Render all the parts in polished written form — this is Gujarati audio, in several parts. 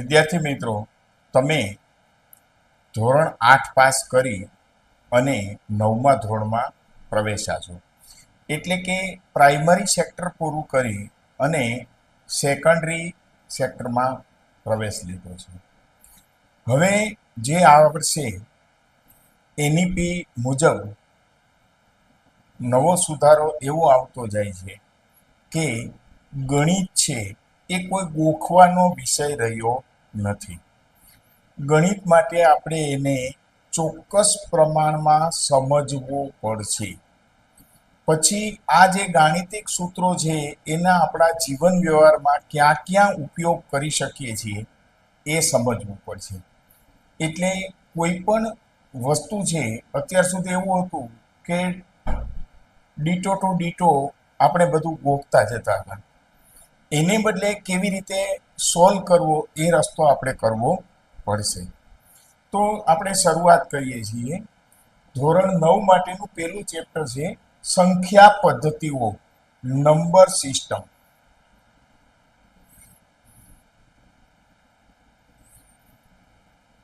વિદ્યાર્થી મિત્રો, તમે ધોરણ 8 પાસ કરી અને 9મા ધોરણમાં પ્રવેશ્યા છો, એટલે કે પ્રાઇમરી સેક્ટર પૂરું કરી અને સેકન્ડરી સેક્ટરમાં પ્રવેશ લીધો છે. હવે જે આ વર્ષે એનઈપી મુજબ નવો સુધારો એવો આવતો જાય છે કે ગણિત છે એ કોઈ ગોખવાનો વિષય રહ્યો નથી. ગણિત માટે આપણે એને ચોક્કસ પ્રમાણમાં સમજવું પડશે. પછી આ જે ગાણિતિક સૂત્રો છે એના આપણા જીવન વ્યવહારમાં ક્યાં ક્યાં ઉપયોગ કરી શકીએ છીએ એ સમજવું પડશે. એટલે કોઈ પણ વસ્તુ છે, અત્યાર સુધી એવું હતું કે ડીટો ટુ ડીટો આપણે બધું ગોખતા જતા હતા. એને બદલે કેવી રીતે સોલ્વ કરવો એ રસ્તો આપણે કરવો પડશે. તો આપણે શરૂઆત કરીએ છીએ. ધોરણ 9 માટેનું પહેલું ચેપ્ટર છે સંખ્યા પદ્ધતિઓ, નંબર સિસ્ટમ.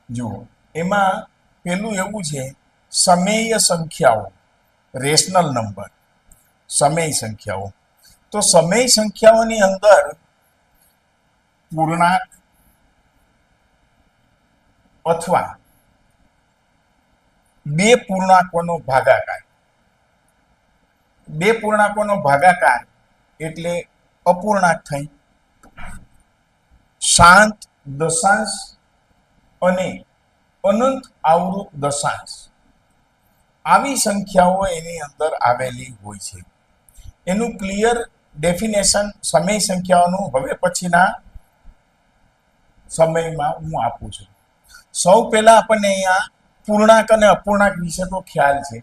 જુઓ, એમાં પેલું એવું છે સમય સંખ્યાઓ, રેશનલ નંબર, સમય સંખ્યાઓ. તો સમય સંખ્યાઓની અંદર પૂર્ણાંક અથવા બે પૂર્ણાંકોનો ભાગાકાર. બે પૂર્ણાંકોનો ભાગાકાર એટલે અપૂર્ણાંક થઈ. શાંત દશાંશ અને અનંત આવૃત દશાંશ, આવી સંખ્યાઓ એની અંદર આવેલી હોય છે. એનું ક્લિયર ડેફિનેશન સમય સંખ્યાઓનું હવે પછીના સમયમાં હું આપું છું. સૌ પહેલા આપણને અહીંયા પૂર્ણાંક અને અપૂર્ણાંક વિશે તો ખ્યાલ છે,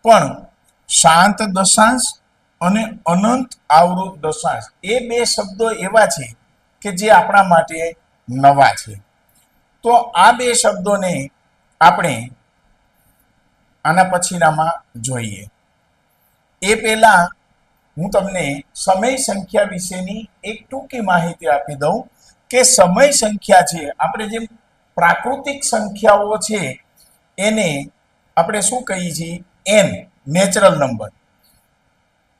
પણ શાંત દશાંશ અને અનંત આવૃત દશાંશ એ બે શબ્દો એવા છે કે જે આપણા માટે નવા છે. તો આ બે શબ્દોને આપણે આના પછીનામાં જોઈએ. એ પહેલા હું તમને સમય સંખ્યા વિશેની એક ટૂંકી માહિતી આપી દઉં કે સમય સંખ્યા છે, આપણે જેમ પ્રાકૃતિક સંખ્યાઓ છે એને આપણે શું કહીએ છીએ? N, natural number.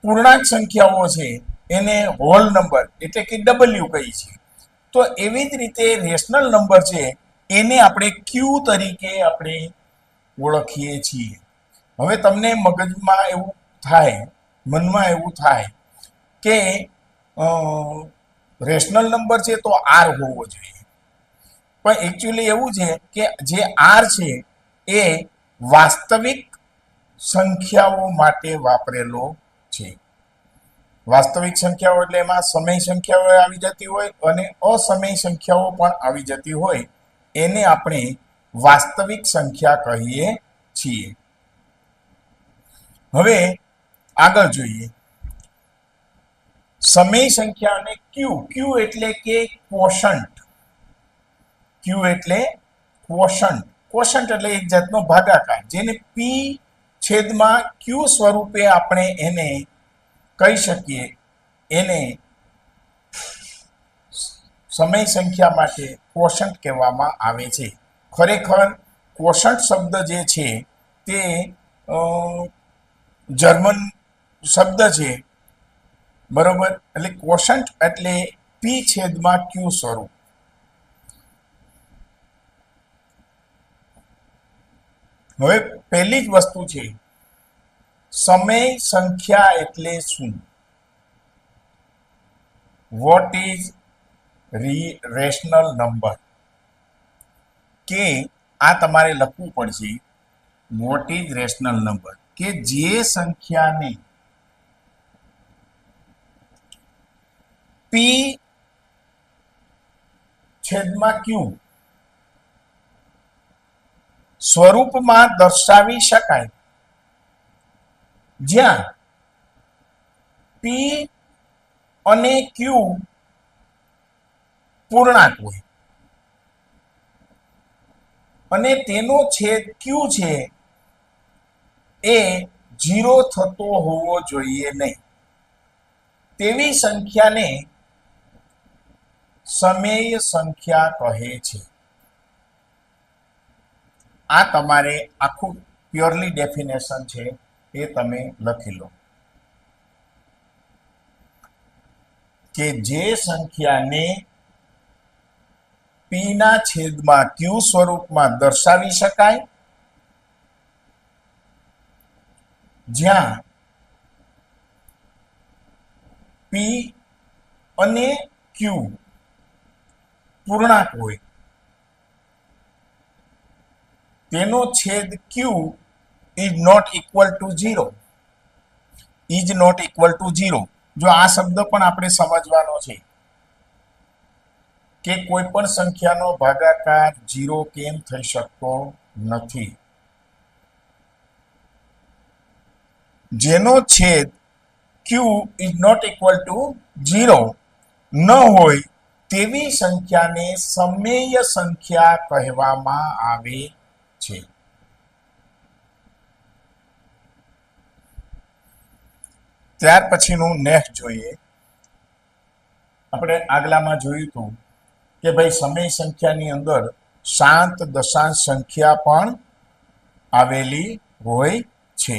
પૂર્ણાંક સંખ્યાઓ છે એને હોલ નંબર એટલે કે ડબલ્યુ કહીએ છીએ. તો એવી જ રીતે રેશનલ નંબર છે એને આપણે ક્યુ તરીકે આપણે ઓળખીએ છીએ. હવે તમને મગજમાં એવું થાય, મનમાં એવું થાય કે રેશનલ નંબર છે તો આર હોવો જોઈએ, પણ એકચ્યુઅલી એવું છે કે જે આર છે એ વાસ્તવિક સંખ્યાઓ માટે વાપરેલો છે. વાસ્તવિક સંખ્યાઓ એટલે એમાં સમય સંખ્યાઓ આવી જતી હોય અને અસમય સંખ્યાઓ પણ આવી જતી હોય, એને આપણે વાસ્તવિક સંખ્યા કહીએ છીએ. હવે આગળ જોઈએ. સમય સંખ્યા અને ક્યુ. ક્યુ એટલે કે ક્વોશન્ટ. ક્યુ એટલે ક્વોશન્ટ. ક્વોશન્ટ એટલે એક જાતનો ભાગાકાર, જેને પી છેદમાં ક્યુ સ્વરૂપે આપણે એને કહી શકીએ. એને સમય સંખ્યા માટે ક્વોશન્ટ કહેવામાં આવે છે. ખરેખર ક્વોશન્ટ શબ્દ જે છે તે જર્મન શબ્દ છે, બરોબર? એટલે ક્વોશન્ટ એટલે પી છેદમાં ક્યુ સ્વરૂપ. હવે પહેલી જ વસ્તુ છે, સમય સંખ્યા એટલે શું? What is rational number? કે આ તમારે લખવું પડશે. What is rational number? કે જે સંખ્યાને પી છેદમાં ક્યુ સ્વરૂપમાં દર્શાવી શકાય, જ્યાં પી અને ક્યુ પૂર્ણાંક હોય અને તેનો છેદ ક્યુ છે એ 0 થતો હોવો જોઈએ નહીં. તેવી સંખ્યાને સમય સંખ્યા કહે છે. આ તમારે આખું પ્યોરલી ડેફિનેશન છે એ તમે લખી લો કે જે સંખ્યાને p ના છેદમાં q સ્વરૂપમાં દર્શાવી શકાય, જ્યાં p અને q પૂર્ણાંક હોય, તેનો છેદ q is not equal to 0, is not equal to 0. જો આ શબ્દ પણ આપણે સમજવાનો છે કે કોઈ પણ સંખ્યાનો ભાગાકાર 0 કેમ થઈ શકતો નથી. જેનો છેદ q is not equal to 0 ન હોય તેવી સંખ્યાને સમમેય સંખ્યા કહેવામાં આવે છે. ત્યાર પછીનું નેક્સ્ટ જોઈએ. આપણે આગલામાં જોયું હતું કે ભાઈ સમય સંખ્યાની અંદર શાંત દશાંશ સંખ્યા પણ આવેલી હોય છે.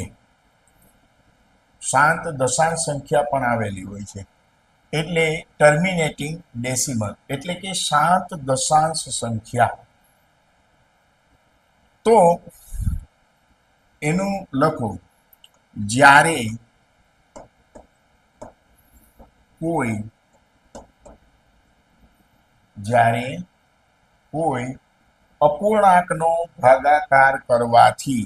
શાંત દશાંશ સંખ્યા પણ આવેલી હોય છે એટલે ટર્મિનેટિંગ ડેસિમલ એટલે કે શાંત દશાંશ સંખ્યા. તો એનું લખો, જ્યારે કોઈ અપૂર્ણાંકનો ભાગાકાર કરવાથી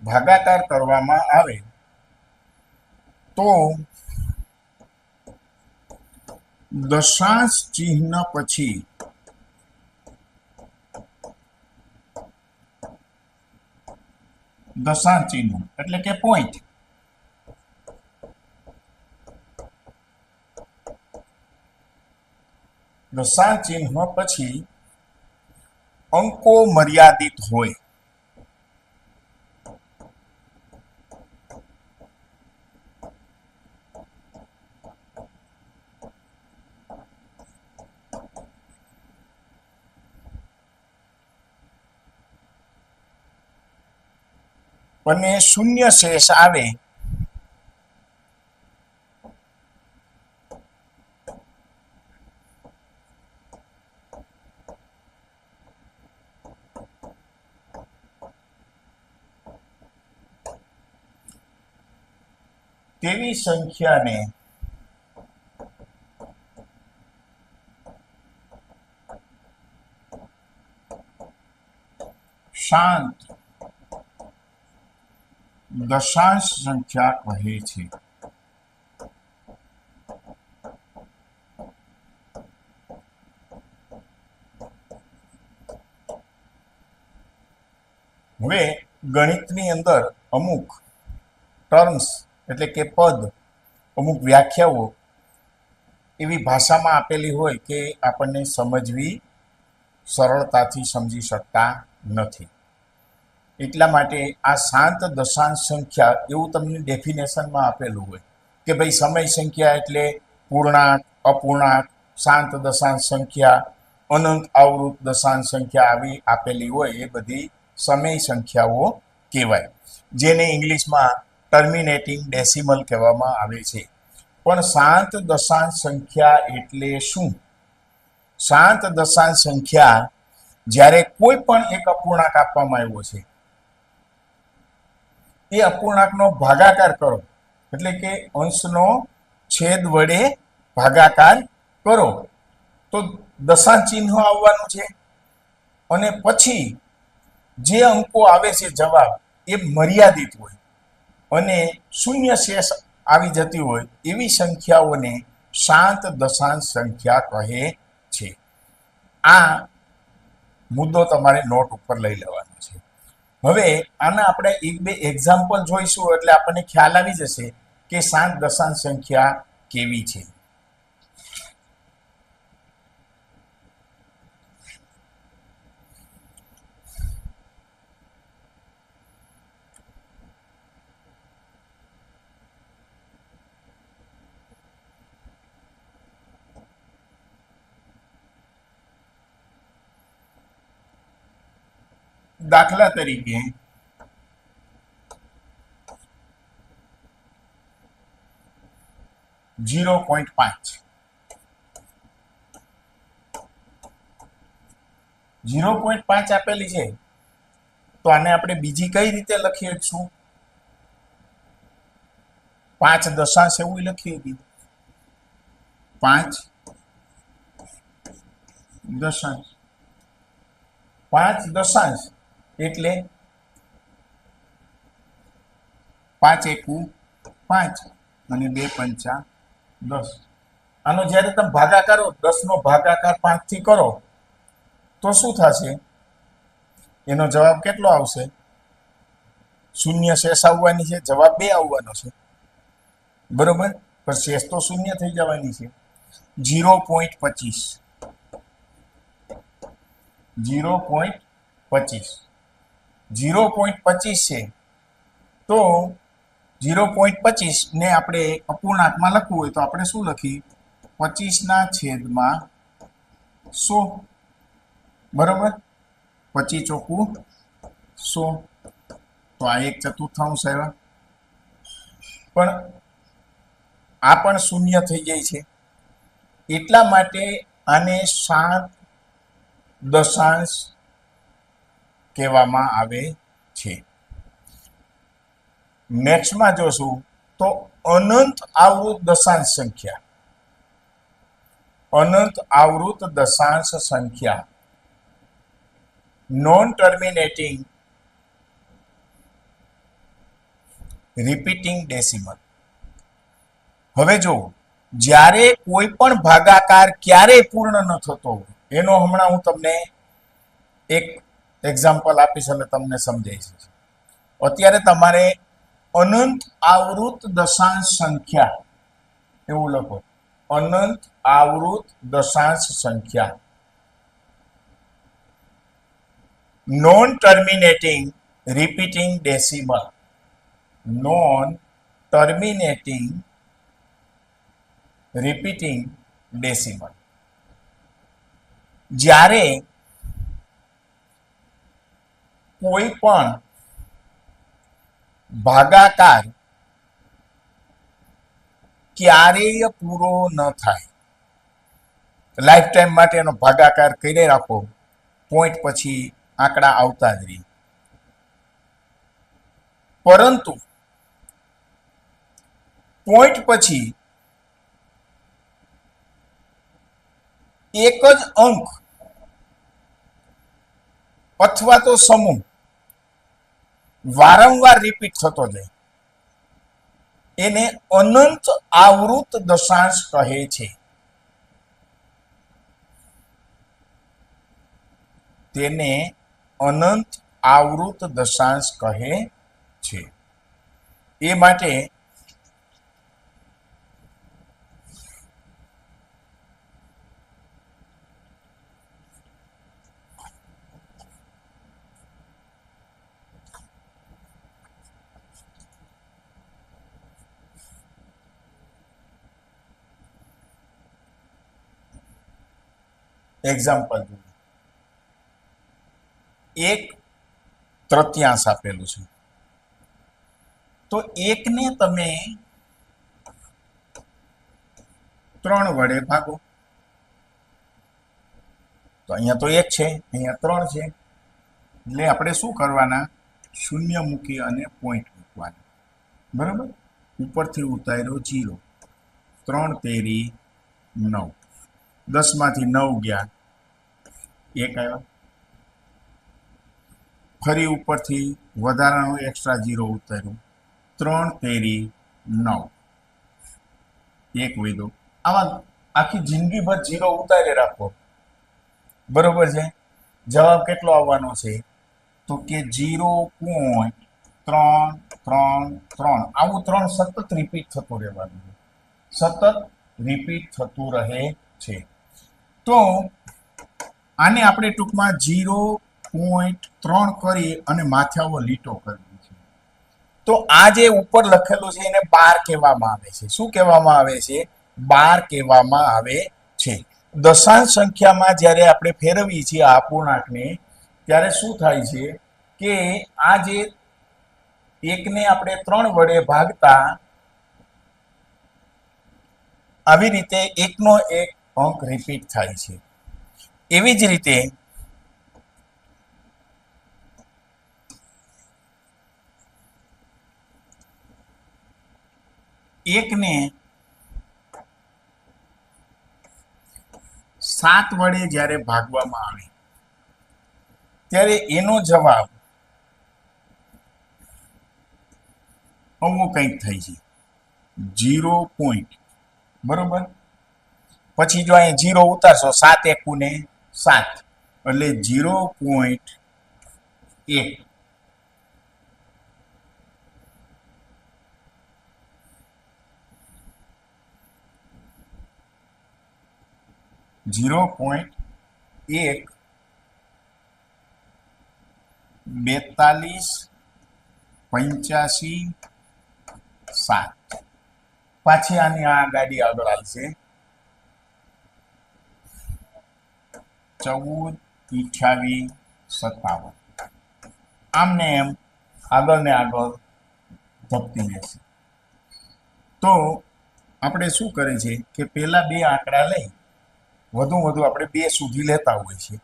ભાગાકાર કરવામાં આવે તો દશાંશ ચિહ્ન પછી દશાંશ ચિહ્ન એટલે કે પોઈન્ટ દશાંશ ચિહ્ન પછી અંકો મર્યાદિત હોય. અને શૂન્ય શેષ આવે તેવી સંખ્યાને શાંત દશાંશ સંખ્યા કહે છે. હવે ગણિતની અંદર અમુક ટર્મ્સ એટલે કે પદ, અમુક વ્યાખ્યાઓ એવી ભાષામાં આપેલી હોય કે આપણને સમજવી સરળતાથી સમજી શકતા નથી. એટલા માટે આ શાંત દશાંશ સંખ્યા એવું તમને ડેફિનેશનમાં આપેલું હોય કે ભાઈ સમય સંખ્યા એટલે પૂર્ણાંક, અપૂર્ણાંક, શાંત દશાંશ સંખ્યા, અનંત આવૃત દશાંશ સંખ્યા આવી આપેલી હોય એ બધી સમય સંખ્યાઓ કહેવાય, જેને ઇંગ્લિશમાં ટર્મિનેટિંગ ડેસિમલ કહેવામાં આવે છે. પણ શાંત દશાંશ સંખ્યા એટલે શું? શાંત દશાંશ સંખ્યા જ્યારે કોઈ પણ એક અપૂર્ણાંક આપવામાં આવ્યો છે એ અપૂર્ણાંકનો ભાગાકાર કરો એટલે કે અંશનો છેદ વડે ભાગાકાર કરો તો દશાંશ ચિહ્ન આવવાનું છે અને પછી જે અંકો આવે છે જવાબ એ મર્યાદિત હોય અને શૂન્ય શેષ આવી જતી હોય એવી સંખ્યાઓને શાંત દશાંશ સંખ્યા કહે છે. આ મુદ્દો તમારે નોટ ઉપર લઈ લેવાનો છે. હવે આના આપણે એક બે એક્ઝામ્પલ જોઈશું એટલે આપણને ખ્યાલ આવી જશે કે શાંત દશાંશ સંખ્યા કેવી છે. દાખલા તરીકે 0.5 0.5 આપેલી છે તો આને આપણે બીજી કઈ રીતે લખીએ છું? 5 દશાંશ એવું લખીએ કે 5 દશાંશ 5 દશાંશ એટલે 5 એકુ 5 અને 2 પંચા 10. આનો જ્યારે તમે ભાગાકાર 10 નો ભાગાકાર 5 થી કરો તો શું થશે? એનો જવાબ કેટલો આવશે? શૂન્ય શેષ આવવાની છે, જવાબ 2 આવવાનો છે, બરોબર? પણ શેષ તો શૂન્ય થઈ જવાની છે. 0.25 છે તો 0.25 ને આપણે અપૂર્ણાંકમાં લખવું હોય તો આપણે શું લખી? 25/100, બરોબર? 25 ચોકુ 100, તો આ 1/4 આવ્યા. પણ આ પણ શૂન્ય થઈ જાય છે એટલા માટે આને શાંત દશાંશ કહેવામાં આવે છે. નેક્સ્ટમાં જોશું તો અનંત આવૃત દશાંશ સંખ્યા. અનંત આવૃત દશાંશ સંખ્યા, નોન ટર્મિનેટિંગ રિપીટિંગ ડેસિમલ. હવે જો જ્યારે કોઈ પણ ભાગાકાર ક્યારેય પૂર્ણ ન થતો એનો હમણાં હું તમને એક એક્ઝામ્પલ આપીશ અને તમને સમજાઈ જશે. અત્યારે તમારે અનંત આવૃત દશાંશ સંખ્યા એવું લખો. અનંત આવૃત દશાંશ સંખ્યા, non terminating repeating decimal. Non terminating repeating decimal. જ્યારે કોઈ પણ ભાગાકાર ક્યારેય પૂરો ન થાય, લાઈફ ટાઈમ માટે એનો ભાગાકાર કરી રાખો, પોઈન્ટ પછી આંકડા આવતા જ રહે. પરંતુ પોઈન્ટ પછી એક જ અંક અથવા તો સમૂહ વારંવાર રિપીટ થતો જાય એને અનંત આવૃત દશાંશ કહે છે. તેને અનંત આવૃત દશાંશ કહે છે. એ માટે એક્ઝામ્પલ 1/3 આપેલું છે તો 1 ને તમે 3 વડે ભાગો તો અહીંયા તો 1 છે, અહીંયા 3 છે, એટલે આપણે શું કરવાના? શૂન્ય મૂકી અને પોઈન્ટ મૂકવાના, બરાબર? ઉપરથી ઉતાર્યો 0, 3 તેરી 9, 10 માંથી 9 ગયા, 1 આવ્યો. ફરી ઉપરથી વધારાનો એક્સ્ટ્રા 0 ઉતાર્યો, 3 તેરી 9, 1 વધ્યો. આમાં આખી જિંદગીભર 0 ઉતારી રાખો, બરોબર છે? જવાબ કેટલો આવવાનો છે? તો કે 0.333 આવું 3 સતત રિપીટ થતું રહેવાનું છે, સતત રિપીટ થતું રહે છે. તો આને આપણે ટૂંકમાં 0.3 કરી અને માથે આવો લીટો કરવી છે. તો આ જે ઉપર લખેલું છે એને 12 કહેવામાં આવે છે. શું કહેવામાં આવે છે? 12 કહેવામાં આવે છે. દશાંશ સંખ્યામાં જ્યારે આપણે ફેરવીએ છીએ આ અપૂર્ણાંકને, ત્યારે શું થાય છે કે આ જે એકને આપણે 3 વડે ભાગતા આવી રીતે એકનો એક અંક રિપીટ થાય છે. એવી જ રીતે એકને 7 વડે જ્યારે ભાગવામાં આવે ત્યારે એનો જવાબ આવું કંઈક થાય છે, 0 પોઈન્ટ, બરોબર. પછી જો અહીં 0 ઉતારશો, 7 એકુને 7 એટલે 0.1. 0.1 42 85 7. પાછી આની આ ગાડી આગળ આવશે, 14 28 57. આમને એમ આગળ ને આગળ ધપતી રહેશે. તો આપણે શું કરે છે કે પહેલા બે આંકડા લઈ વધુ આપણે 2 સુધી લેતા હોય છે,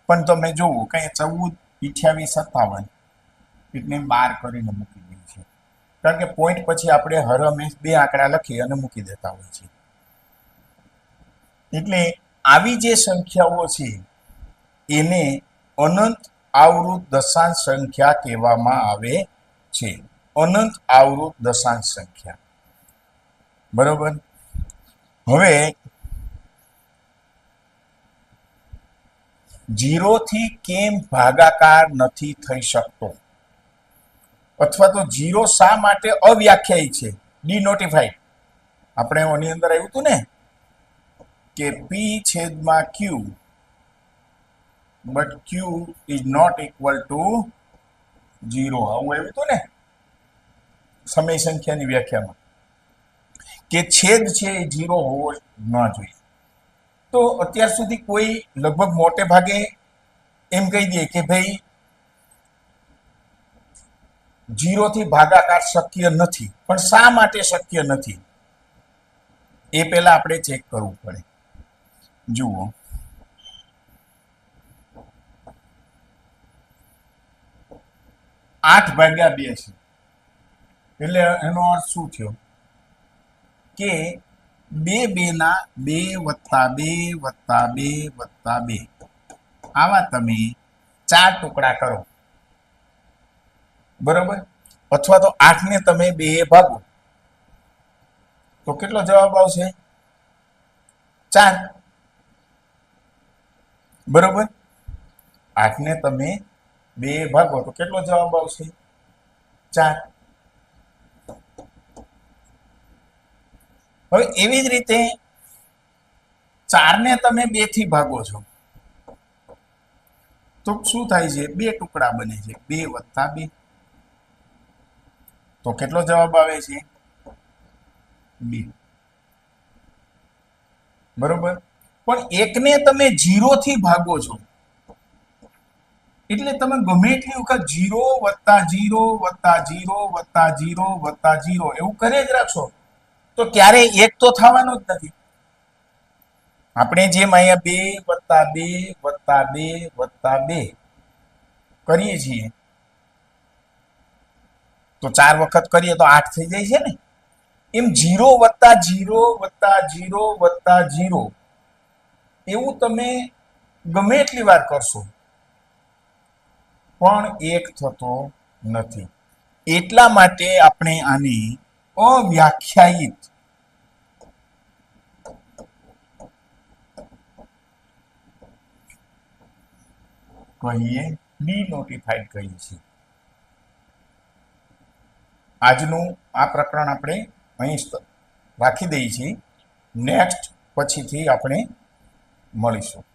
પણ તમે જોવો કે 14 28 57 એટલે 12 કરીને મૂકી દઈએ છીએ, કારણ કે પોઈન્ટ પછી આપણે હર હંમેશ 2 આંકડા લખી અને મૂકી દેતા હોય છે. એટલે આવી જે સંખ્યાઓ છે એને અનંત આવૃત દશાંશ સંખ્યા કહેવામાં આવે છે. અનંત આવૃત દશાંશ સંખ્યા, બરોબર. હવે 0 થી કેમ ભાગાકાર નથી થઈ શકતો, અથવા તો 0 શા માટે અવ્યાખ્યાયિત છે, ડિનોટિફાઈડ? આપણે આની અંદર આવ્યું હતું ને કે P છેદમાં Q but Q is not equal to 0, આવું આવ્યું હતું ને સમય સંખ્યાની વ્યાખ્યામાં, કે છેદ છે એ 0 હોવો ન જોઈએ. તો અત્યાર સુધી કોઈ લગભગ મોટે ભાગે એમ કહી દે કે ભાઈ 0 થી ભાગાકાર શક્ય નથી, પણ શા માટે શક્ય નથી એ પહેલા આપણે ચેક કરવું પડે. જુઓ, આઠ ભાગ્યા 2 છે એટલે એનો અર્થ શું થયો કે 2 2 ના 2 વત્તા 2 વત્તા 2 વત્તા 2 આવા તમે 4 ટુકડા કરો, બરોબર. અથવા તો 8 ને તમે 2 ભાગો તો કેટલો જવાબ આવશે? 4, બરોબર. 8 ને તમે 2 ભાગો તો કેટલો જવાબ આવશે? 4. હવે એવી જ રીતે 4 ને તમે 2 થી ભાગો છો તો શું થાય છે? 2 ટુકડા બને છે, 2 વત્તા 2 તો કેટલો જવાબ આવે છે? 2, બરોબર. પણ એકને તમે 0 થી ભાગો છો એટલે તમે ગમે એટલી વખત 0 વત્તા 0 વત્તા 0 વત્તા 0 વત્તા 0 એવું કરે જ રાખશો તો ક્યારેય એક તો થવાનું જ નથી. આપણે જેમ અહીંયા 2 વત્તા 2 વત્તા 2 વત્તા 2 કરીએ છીએ તો 4 વખત કરીએ તો 8 થઈ જાય છે ને, એમ 0 વત્તા 0 વત્તા 0 વત્તા 0 એવું તમે ગમે એટલી વાર કરશો પણ એક થતો નથી. એટલા માટે આપણે આને અવ્યાખ્યાયિત કહીએ ડિનોટિફાઈડ કહીએ છીએ. આજનું આ પ્રકરણ આપણે અહીં રાખી દઈએ છીએ. નેક્સ્ટ પછીથી આપણે મળીશું.